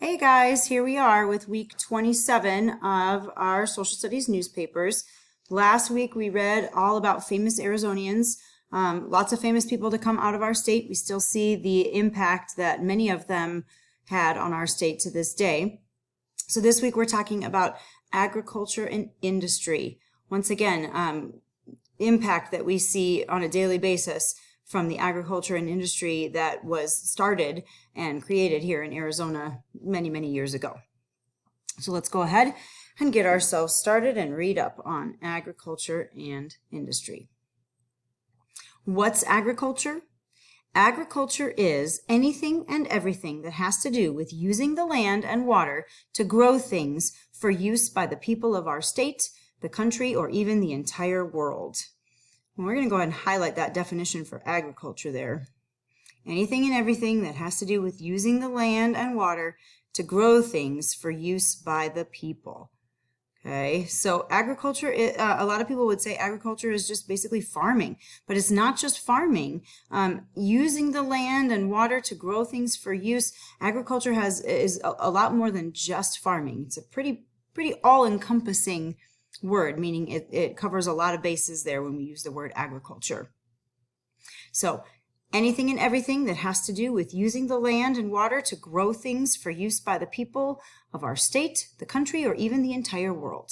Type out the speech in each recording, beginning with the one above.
Hey guys, here we are with week 27 of our social studies newspapers. Last week we read all about famous Arizonians, lots of famous people to come out of our state. We still see the impact that many of them had on our state to this day. So this week we're talking about agriculture and industry. Once again, impact that we see on a daily basis from the agriculture and industry that was started and created here in Arizona many, many years ago. So let's go ahead and get ourselves started and read up on agriculture and industry. What's agriculture? Agriculture is anything and everything that has to do with using the land and water to grow things for use by the people of our state, the country, or even the entire world. And we're going to go ahead and highlight that definition for agriculture there. Anything and everything that has to do with using the land and water to grow things for use by the people. Okay, so agriculture, a lot of people would say agriculture is just basically farming, but it's not just farming. Using the land and water to grow things for use, agriculture is a lot more than just farming. It's a pretty all-encompassing word, meaning it covers a lot of bases there when we use the word agriculture. So anything and everything that has to do with using the land and water to grow things for use by the people of our state, the country, or even the entire world.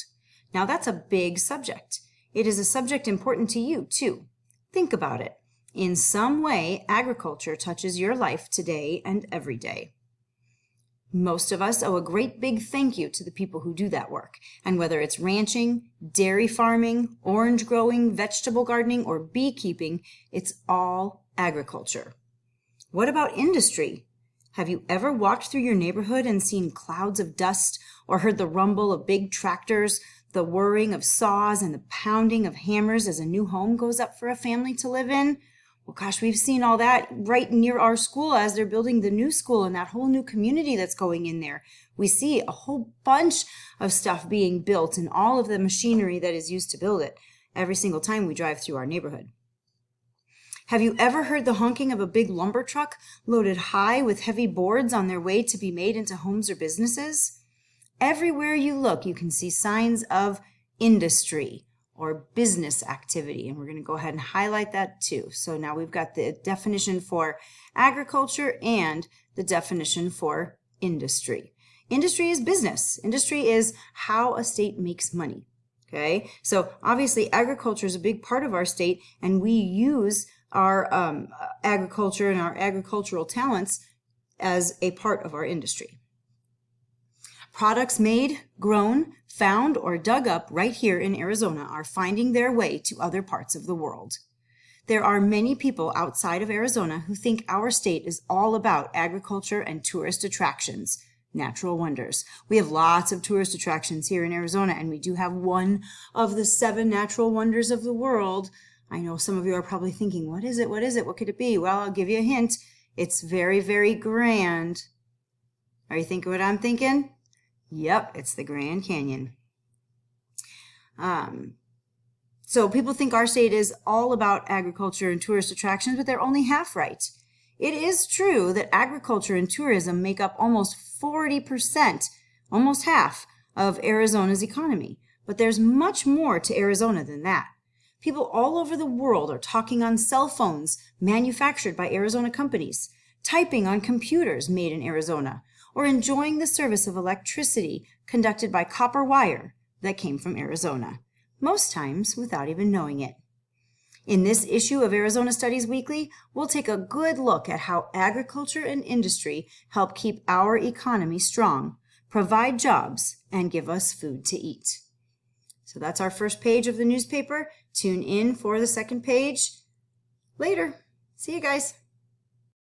Now that's a big subject. It is a subject important to you too. Think about it. In some way, agriculture touches your life today and every day. Most of us owe a great big thank you to the people who do that work. And whether it's ranching, dairy farming, orange growing, vegetable gardening, or beekeeping, it's all agriculture. What about industry? Have you ever walked through your neighborhood and seen clouds of dust or heard the rumble of big tractors, the whirring of saws, and the pounding of hammers as a new home goes up for a family to live in? Well, gosh, we've seen all that right near our school as they're building the new school and that whole new community that's going in there. We see a whole bunch of stuff being built and all of the machinery that is used to build it every single time we drive through our neighborhood. Have you ever heard the honking of a big lumber truck loaded high with heavy boards on their way to be made into homes or businesses? Everywhere you look, you can see signs of industry or business activity, and we're going to go ahead and highlight that too. So now we've got the definition for agriculture and the definition for industry. Industry is business. Industry is how a state makes money. Okay, so obviously agriculture is a big part of our state, and we use our agriculture and our agricultural talents as a part of our industry. Products made, grown, found, or dug up right here in Arizona are finding their way to other parts of the world. There are many people outside of Arizona who think our state is all about agriculture and tourist attractions, natural wonders. We have lots of tourist attractions here in Arizona, and we do have one of the 7 natural wonders of the world. I know some of you are probably thinking, what is it? What is it? What could it be? Well, I'll give you a hint. It's very, very grand. Are you thinking what I'm thinking? Yep, it's the Grand Canyon. So people think our state is all about agriculture and tourist attractions, but they're only half right. It is true that agriculture and tourism make up almost 40%, almost half, of Arizona's economy. But there's much more to Arizona than that. People all over the world are talking on cell phones manufactured by Arizona companies, typing on computers made in Arizona, or enjoying the service of electricity conducted by copper wire that came from Arizona, most times without even knowing it. In this issue of Arizona Studies Weekly, we'll take a good look at how agriculture and industry help keep our economy strong, provide jobs, and give us food to eat. So that's our first page of the newspaper. Tune in for the second page later. See you guys.